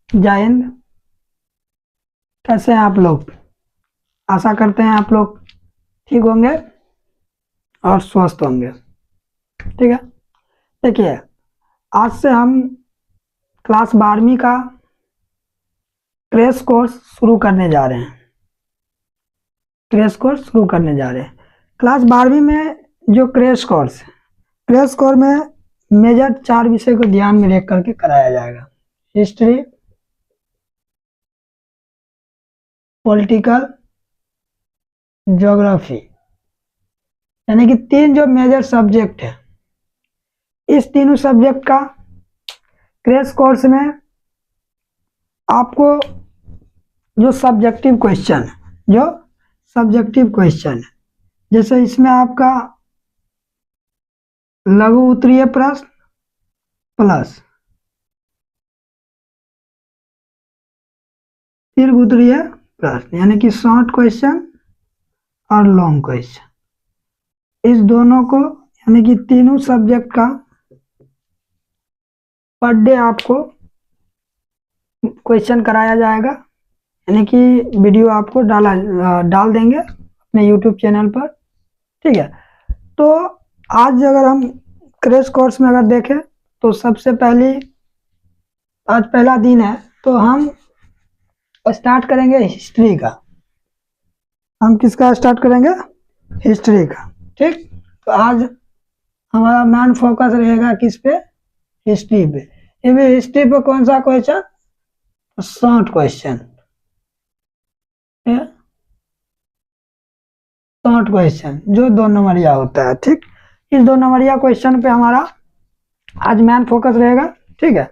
जय हिंद। कैसे हैं आप लोग? आशा करते हैं आप लोग ठीक होंगे और स्वस्थ होंगे। ठीक है, देखिए आज से हम क्लास 12वीं का क्रैश कोर्स शुरू करने जा रहे हैं। क्लास 12वीं में जो क्रैश कोर्स में मेजर 4 विषय को ध्यान में रख करके कराया जाएगा। हिस्ट्री, पॉलिटिकल, ज्योग्राफी, यानी कि 3 जो मेजर सब्जेक्ट है, इस तीनों सब्जेक्ट का क्रैश कोर्स में आपको जो सब्जेक्टिव क्वेश्चन है, जैसे इसमें आपका लघु उत्तरीय प्रश्न प्लस दीर्घ उत्तरीय प्रश्न, यानी कि शॉर्ट क्वेश्चन और लॉन्ग क्वेश्चन, इस दोनों को यानी कि तीनों सब्जेक्ट का पर डे आपको क्वेश्चन कराया जाएगा। यानी कि वीडियो आपको डाल देंगे अपने यूट्यूब चैनल पर। ठीक है, तो आज अगर हम क्रैश कोर्स में अगर देखें तो सबसे पहले आज पहला दिन है, तो हम स्टार्ट करेंगे हिस्ट्री का। हम किसका स्टार्ट करेंगे? हिस्ट्री का। ठीक, तो आज हमारा मेन फोकस रहेगा किस पे? हिस्ट्री पे। ये हिस्ट्री पे कौन सा क्वेश्चन? शॉर्ट क्वेश्चन, जो 2 नंबरिया होता है। ठीक, इस 2 नंबरिया क्वेश्चन पे हमारा आज मेन फोकस रहेगा। ठीक है,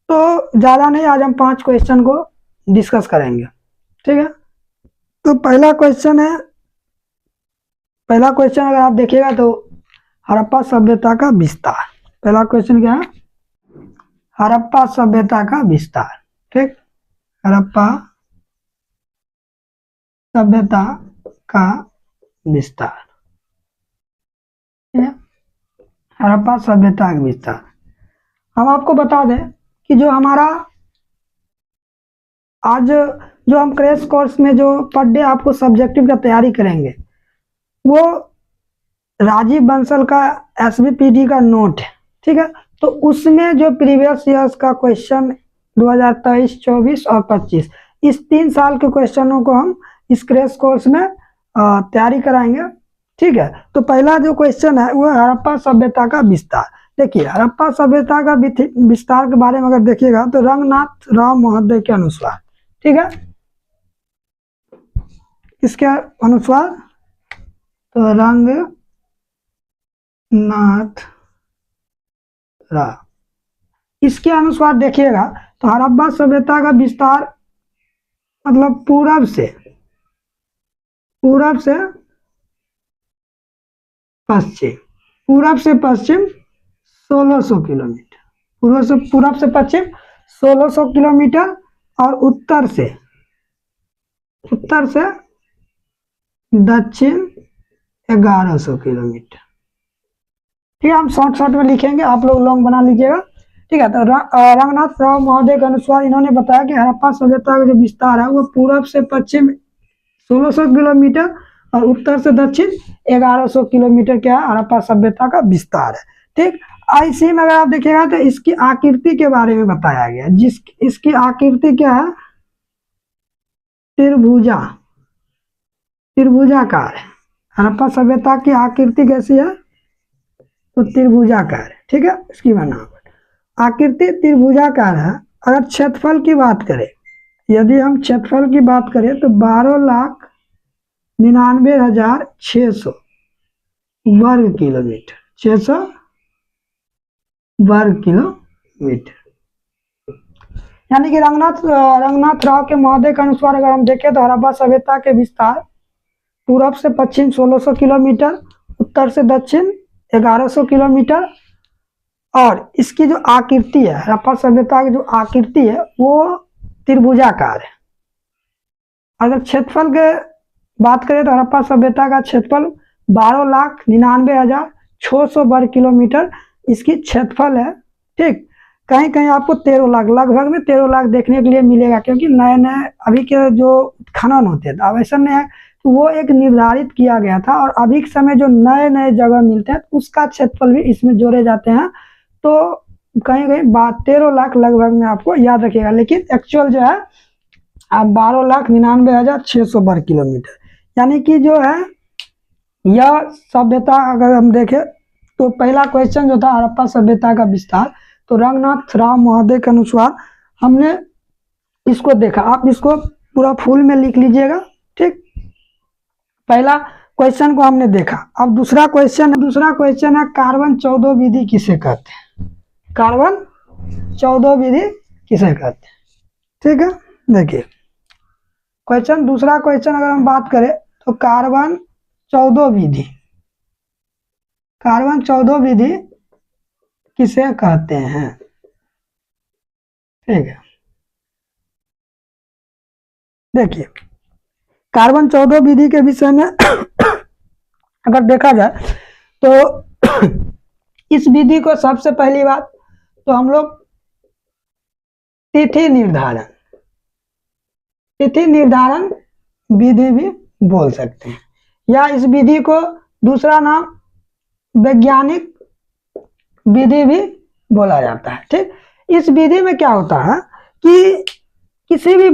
तो ज्यादा नहीं, आज हम 5 क्वेश्चन को डिस्कस करेंगे। ठीक है, तो पहला क्वेश्चन अगर आप देखिएगा तो हड़प्पा सभ्यता का विस्तार। पहला क्वेश्चन क्या है? हड़प्पा सभ्यता का विस्तार। ठीक, हड़प्पा सभ्यता का विस्तार, हड़प्पा सभ्यता का विस्तार। हम आपको बता दें कि जो हमारा आज जो हम क्रैश कोर्स में जो पर डे आपको सब्जेक्टिव का तैयारी करेंगे, वो राजीव बंसल का एसबीपीडी का नोट है। ठीक है, तो उसमें जो प्रीवियस ईयर्स का क्वेश्चन 2023, 24 और 25, इस 3 साल के क्वेश्चनों को हम इस क्रैश कोर्स में तैयारी कराएंगे। ठीक है, तो पहला जो क्वेश्चन है वो हड़प्पा सभ्यता का विस्तार। देखिए, हड़प्पा सभ्यता का विस्तार के बारे में अगर देखिएगा तो रंगनाथ राव महोदय के अनुसार, ठीक है, इसके अनुसार तो रंगनाथ राव, इसके अनुसार देखिएगा तो हड़प्पा सभ्यता का विस्तार मतलब पूरब से पश्चिम 1600 किलोमीटर, पूरब से पश्चिम 1600 किलोमीटर और उत्तर से दक्षिण 1100 किलोमीटर। ठीक है, हम शॉर्ट में लिखेंगे, आप लोग लॉन्ग बना लीजिएगा। ठीक है, तो रंगनाथ राव महोदय के अनुसार इन्होंने बताया कि हड़प्पा सभ्यता का जो विस्तार है वो पूरब से पश्चिम 1600 किलोमीटर और उत्तर से दक्षिण 1100 किलोमीटर क्या है? हड़प्पा सभ्यता का विस्तार है। ठीक, इसी में अगर आप देखिएगा तो इसकी आकृति के बारे में बताया गया, इसकी आकृति क्या है? त्रिभुजाकार है। हड़प्पा सभ्यता की आकृति कैसी है? तो त्रिभुजाकार है। ठीक है, इसकी बनावट आकृति त्रिभुजाकार है। अगर क्षेत्रफल की बात करें, यदि हम क्षेत्रफल की बात करें तो 12,99,600 वर्ग किलोमीटर, 600 वर्ग किलोमीटर। यानी कि रंगनाथ राव के महोदय के अनुसार अगर हम देखें तो हड़प्पा सभ्यता के विस्तार पूरब से पश्चिम 1600 किलोमीटर, उत्तर से दक्षिण 1100 किलोमीटर, और इसकी जो आकृति है, हड़प्पा सभ्यता की जो आकृति है वो त्रिभुजाकार है। अगर क्षेत्रफल के बात करें तो हड़प्पा सभ्यता का क्षेत्रफल 12,99,600 वर्ग किलोमीटर इसकी क्षेत्रफल है। ठीक, कहीं कहीं आपको 13 लाख, लगभग में 13 लाख देखने के लिए मिलेगा, क्योंकि नए नए अभी के जो खनन होते हैं आवेशन में है, तो वो एक निर्धारित किया गया था, और अभी के समय जो नए नए जगह मिलते हैं उसका क्षेत्रफल भी इसमें जोड़े जाते हैं। तो कहीं कहीं 13 लाख लगभग में आपको याद रखिएगा, लेकिन एक्चुअल जो है आप 12,99,600 वर्ग किलोमीटर, यानी कि जो है यह सभ्यता अगर हम देखें तो पहला क्वेश्चन जो था हड़प्पा सभ्यता का विस्तार, तो रंगनाथ राव महोदय के अनुसार हमने इसको देखा। आप इसको पूरा फुल में लिख लीजिएगा, ठीक। पहला क्वेश्चन को हमने देखा। अब दूसरा क्वेश्चन है कार्बन 14 विधि किसे कहते हैं? कार्बन 14 विधि किसे कहते हैं? ठीक है, देखिए दूसरा क्वेश्चन अगर हम बात करें तो कार्बन 14 विधि किसे कहते हैं? ठीक है, देखिए कार्बन 14 विधि के विषय में अगर देखा जाए तो इस विधि को सबसे पहली बात तो हम लोग तिथि निर्धारण विधि भी बोल सकते हैं, या इस विधि को दूसरा नाम वैज्ञानिक विधि भी बोला जाता है, ठीक। इस विधि में क्या होता है कि किसी भी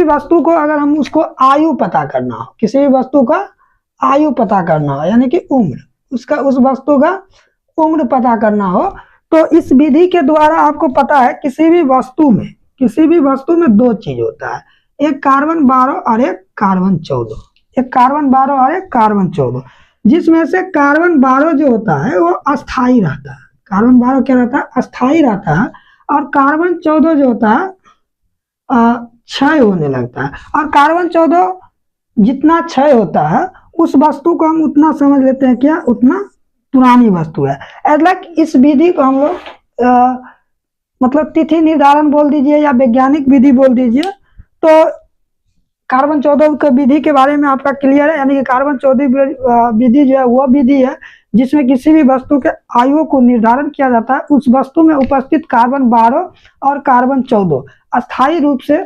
वस्तु को अगर हम उसको आयु पता करना हो, किसी भी वस्तु का आयु पता करना हो, यानी कि उम्र, उस वस्तु का उम्र पता करना हो, तो इस विधि के द्वारा आपको पता है किसी भी वस्तु में दो चीज होता है, एक कार्बन 12 और एक कार्बन 14, जिसमें से कार्बन 12 जो होता है वो अस्थाई रहता है। कार्बन 12 क्या रहता है? अस्थाई रहता है। और कार्बन 14 जो होता है क्षय होने लगता है। और कार्बन 14 जितना क्षय होता है उस वस्तु को हम उतना समझ लेते हैं क्या? उतना पुरानी वस्तु है। इस विधि को हम लोग मतलब तिथि निर्धारण बोल दीजिए या वैज्ञानिक विधि बोल दीजिए। तो कार्बन 14 के विधि के बारे में आपका क्लियर है, यानी कि कार्बन 14 विधि जो है वो विधि है जिसमें किसी भी वस्तु के आयु को निर्धारण किया जाता है। उस वस्तु में उपस्थित कार्बन 12 और कार्बन 14 अस्थायी रूप से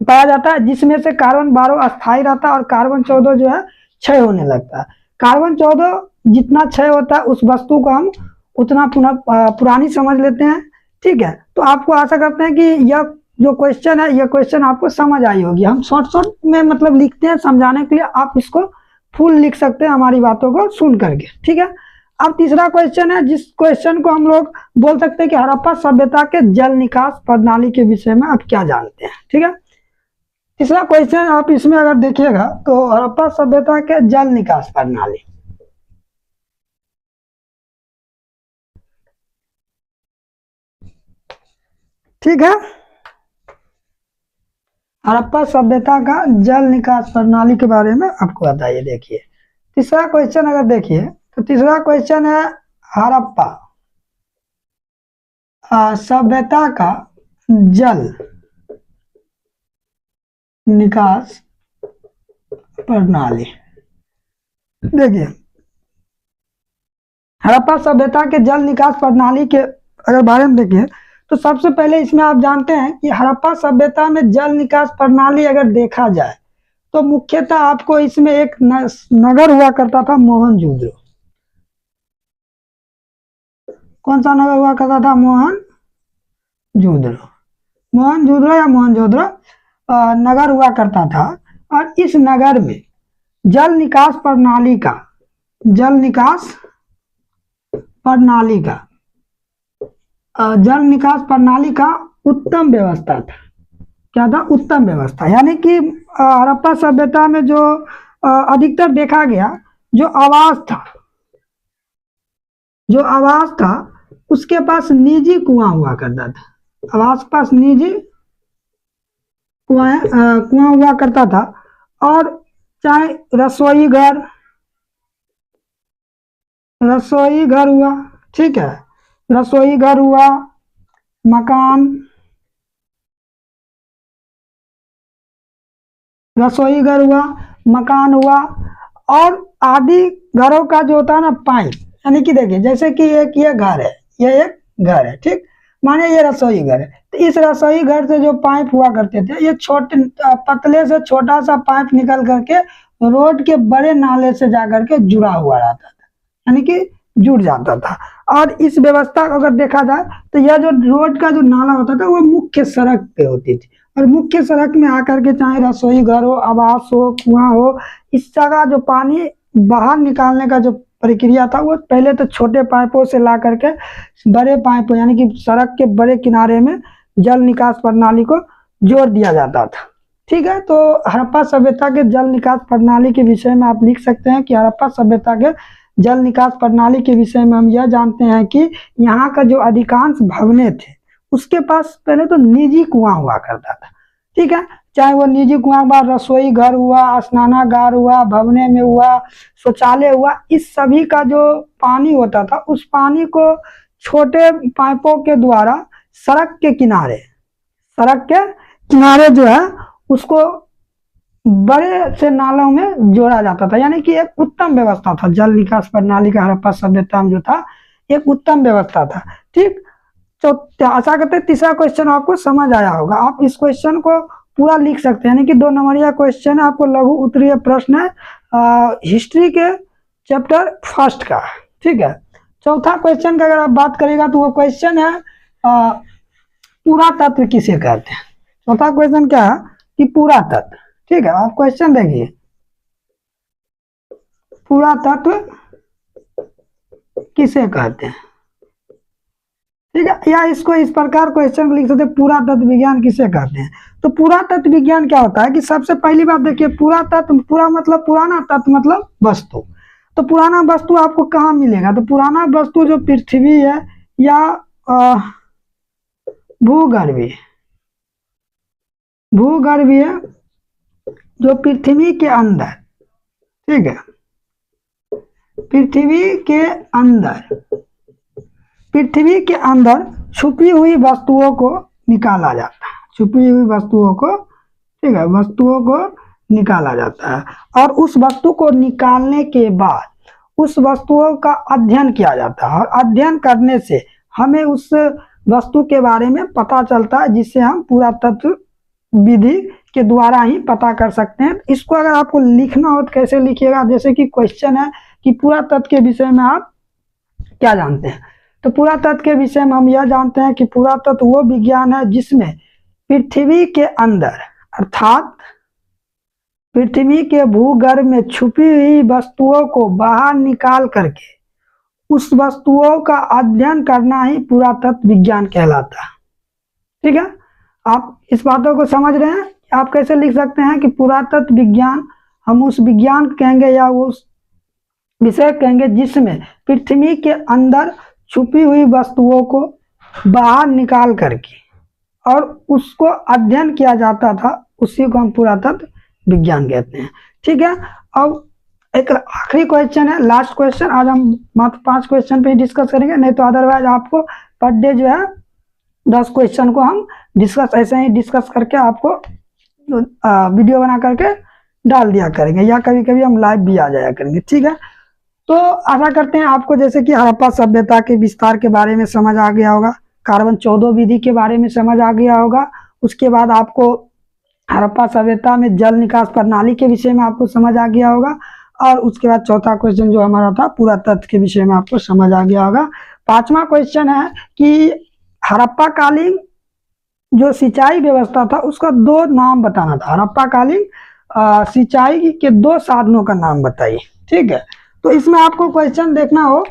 पाया जाता है, जिसमें से कार्बन 12 अस्थायी रहता है और कार्बन 14 जो है क्षय होने लगता है। कार्बन 14 जितना क्षय होता है उस वस्तु को हम उतना पुरानी समझ लेते हैं, ठीक है। तो आपको आशा करते हैं कि यह जो क्वेश्चन है यह क्वेश्चन आपको समझ आई होगी। हम शॉर्ट में मतलब लिखते हैं समझाने के लिए, आप इसको फुल लिख सकते हैं हमारी बातों को सुन करके, ठीक है। अब तीसरा क्वेश्चन है, जिस क्वेश्चन को हम लोग बोल सकते हैं कि हड़प्पा सभ्यता के जल निकास प्रणाली के विषय में आप क्या जानते हैं, ठीक है। तीसरा क्वेश्चन आप इसमें अगर देखिएगा तो हड़प्पा सभ्यता के जल निकास प्रणाली, ठीक है। हड़प्पा सभ्यता का जल निकास प्रणाली के बारे में आपको बताइए। देखिए तीसरा क्वेश्चन अगर देखिए तो तीसरा क्वेश्चन है हड़प्पा सभ्यता का जल निकास प्रणाली। देखिए हड़प्पा सभ्यता के जल निकास प्रणाली के अगर बारे में देखिए तो सबसे पहले इसमें आप जानते हैं कि हड़प्पा सभ्यता में जल निकास प्रणाली अगर देखा जाए तो मुख्यतः आपको इसमें एक नगर हुआ करता था, मोहनजोदड़ो। कौन सा नगर हुआ करता था? मोहनजोदड़ो या मोहनजोदड़ो नगर हुआ करता था। और इस नगर में जल निकास प्रणाली का उत्तम व्यवस्था था। क्या था? उत्तम व्यवस्था। यानी कि हड़प्पा सभ्यता में जो अधिकतर देखा गया जो आवास था उसके पास निजी कुआं हुआ करता था। आवास के पास निजी कुआं हुआ करता था। और चाहे रसोई घर हुआ, ठीक है, रसोई घर हुआ, मकान हुआ, और आदि घरों का जो होता है ना पाइप, यानी कि देखिए जैसे कि एक ये घर है, ये एक घर है, ठीक। माने ये रसोई घर है, तो इस रसोई घर से जो पाइप हुआ करते थे, ये छोटे पतले से छोटा सा पाइप निकल करके रोड के बड़े नाले से जाकर के जुड़ा हुआ रहता था, यानी कि जुड़ जाता था। और इस व्यवस्था को अगर देखा जाए तो यह जो रोड का जो नाला होता था वो मुख्य सड़क पे होती थी, और मुख्य सड़क में आकर के चाहे रसोई घर हो, आवास हो, कुआं हो, इस जगह जो पानी बाहर निकालने का जो प्रक्रिया था वो पहले तो छोटे पाइपों से ला करके बड़े पाइपों यानी कि सड़क के बड़े किनारे में जल निकास प्रणाली को जोड़ दिया जाता था, ठीक है। तो हड़प्पा सभ्यता के जल निकास प्रणाली के विषय में आप लिख सकते हैं कि हड़प्पा सभ्यता के जल निकास प्रणाली के विषय में हम यह जानते हैं कि यहाँ का जो अधिकांश भवने थे उसके पास पहले तो निजी कुआं हुआ करता था, ठीक है। चाहे वो निजी कुआं बाद रसोई घर हुआ, स्नानागार हुआ, भवने में हुआ, शौचालय हुआ, इस सभी का जो पानी होता था उस पानी को छोटे पाइपों के द्वारा सड़क के किनारे जो है उसको बड़े से नालों में जोड़ा जाता था, यानी कि एक उत्तम व्यवस्था था जल निकास प्रणाली का हड़प्पा सभ्यता में जो था, एक उत्तम व्यवस्था था, ठीक। तो आशा करते हैं तीसरा क्वेश्चन आपको समझ आया होगा। आप इस क्वेश्चन को पूरा लिख सकते हैं, यानी कि 2 नंबरिया क्वेश्चन है, आपको लघु उत्तरीय प्रश्न है हिस्ट्री के चैप्टर 1 का, ठीक है। चौथा क्वेश्चन का अगर आप बात करेगा तो वो क्वेश्चन है पुरातत्व किसे कहते हैं। चौथा क्वेश्चन क्या है कि पुरातत्व, ठीक है। आप क्वेश्चन देखिए, पुरातत्व किसे कहते हैं, ठीक है। या इसको इस प्रकार क्वेश्चन लिख सकते हैं, पुरातत्व विज्ञान किसे कहते हैं। तो पुरातत्व विज्ञान क्या होता है कि सबसे पहली बात देखिए, पुरातत्व, पूरा मतलब पुराना, तत्व मतलब वस्तु। तो पुराना वस्तु आपको कहाँ मिलेगा, तो पुराना वस्तु जो पृथ्वी है या भूगर्भीय जो पृथ्वी के अंदर, ठीक है, पृथ्वी के अंदर छुपी हुई वस्तुओं को निकाला जाता है, छुपी हुई वस्तुओं को, ठीक है, वस्तुओं को निकाला जाता है। और उस वस्तु को निकालने के बाद उस वस्तुओं का अध्ययन किया जाता है, और अध्ययन करने से हमें उस वस्तु के बारे में पता चलता है, जिससे हम पुरातत्व विधि के द्वारा ही पता कर सकते हैं। इसको अगर आपको लिखना हो तो कैसे लिखिएगा, जैसे कि क्वेश्चन है कि पुरातत्व के विषय में आप क्या जानते हैं। तो पुरातत्व के विषय में हम यह जानते हैं कि पुरातत्व वो विज्ञान है जिसमें पृथ्वी के अंदर अर्थात पृथ्वी के भूगर्भ में छुपी हुई वस्तुओं को बाहर निकाल करके उस वस्तुओं का अध्ययन करना ही पुरातत्व विज्ञान कहलाता है, ठीक है। आप इस बातों को समझ रहे हैं। आप कैसे लिख सकते हैं कि पुरातत्व विज्ञान हम उस विज्ञान कहेंगे या उस विषय कहेंगे जिसमें पृथ्वी के अंदर छुपी हुई वस्तुओं को बाहर निकाल करके और उसको अध्ययन किया जाता था, उसी को हम पुरातत्व विज्ञान कहते हैं, ठीक है। अब एक आखिरी क्वेश्चन है, लास्ट क्वेश्चन। आज हम मात्र 5 क्वेश्चन पे ही डिस्कस करेंगे, नहीं तो अदरवाइज आपको पर डे जो है 10 क्वेश्चन को हम डिस्कस ऐसे ही डिस्कस करके आपको वीडियो बना करके डाल दिया करेंगे, या कभी कभी हम लाइव भी आ जाया करेंगे, ठीक है। तो आशा करते हैं आपको जैसे कि हड़प्पा सभ्यता के विस्तार के बारे में समझ आ गया होगा, कार्बन 14 विधि के बारे में समझ आ गया होगा। उसके बाद आपको हड़प्पा सभ्यता में जल निकास प्रणाली के विषय में आपको समझ आ गया होगा, और उसके बाद चौथा क्वेश्चन जो हमारा था पुरातत्व के विषय में आपको समझ आ गया होगा। 5वां क्वेश्चन है कि हड़प्पा कालीन जो सिंचाई व्यवस्था था उसका 2 नाम बताना था। हड़प्पा कालीन सिंचाई के 2 साधनों का नाम बताइए, ठीक है। तो इसमें आपको क्वेश्चन देखना हो,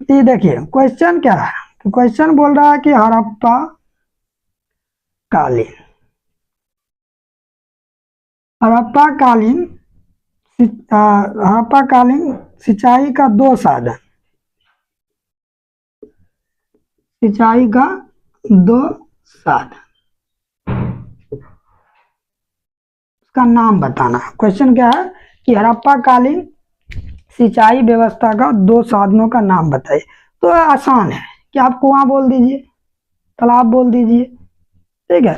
ये देखिए क्वेश्चन क्या है। तो क्वेश्चन बोल रहा है कि हड़प्पा कालीन सिंचाई का 2 साधन, सिंचाई का 2 साधन, उसका नाम बताना। क्वेश्चन क्या है कि हड़प्पा कालीन सिंचाई व्यवस्था का 2 साधनों का नाम बताइए। तो आसान है कि आप कुआं बोल दीजिए, तालाब बोल दीजिए, ठीक है।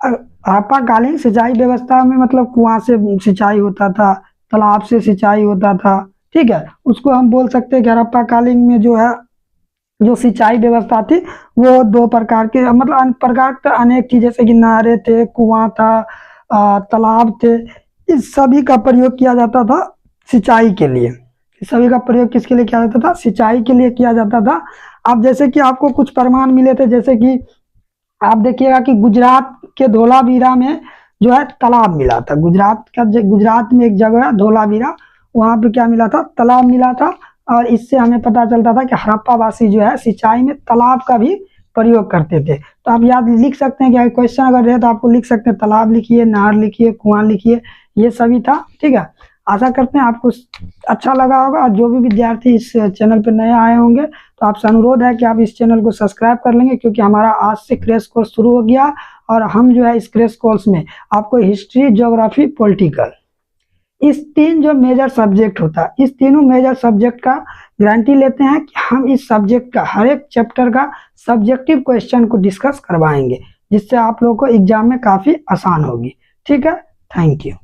हड़प्पा कालीन सिंचाई व्यवस्था में मतलब कुआं से सिंचाई होता था, तालाब से सिंचाई होता था, ठीक है। उसको हम बोल सकते हैं कि हड़प्पा कालीन में जो है जो सिंचाई व्यवस्था थी वो दो प्रकार के, मतलब प्रकार का अनेक थी, जैसे कि नहरें थे, कुआं था, तालाब थे। इस सभी का प्रयोग किया जाता था सिंचाई के लिए। इस सभी का प्रयोग किसके लिए किया जाता था? सिंचाई के लिए किया जाता था। अब जैसे कि आपको कुछ प्रमाण मिले थे, जैसे कि आप देखिएगा कि गुजरात के धोलावीरा में जो है तालाब मिला था। गुजरात में एक जगह है धोलावीरा, वहां पे क्या मिला था? तालाब मिला था। और इससे हमें पता चलता था कि हड़प्पावासी जो है सिंचाई में तालाब का भी प्रयोग करते थे। तो आप याद लिख सकते हैं कि क्वेश्चन अगर रहे तो आपको लिख सकते हैं, तालाब लिखिए, नहर लिखिए, कुआं लिखिए, ये सभी था। ठीक है, आशा करते हैं आपको अच्छा लगा होगा। और जो भी विद्यार्थी इस चैनल पर नए आए होंगे तो आपसे अनुरोध है कि आप इस चैनल को सब्सक्राइब कर लेंगे, क्योंकि हमारा आज से क्रैश कोर्स शुरू हो गया। और हम जो है इस क्रैश कोर्स में आपको हिस्ट्री, ज्योग्राफी, पॉलिटिकल, इस तीन जो मेजर सब्जेक्ट होता है, इस तीनों मेजर सब्जेक्ट का गारंटी लेते हैं कि हम इस सब्जेक्ट का हर एक चैप्टर का सब्जेक्टिव क्वेश्चन को डिस्कस करवाएंगे, जिससे आप लोगों को एग्जाम में काफ़ी आसान होगी। ठीक है, थैंक यू।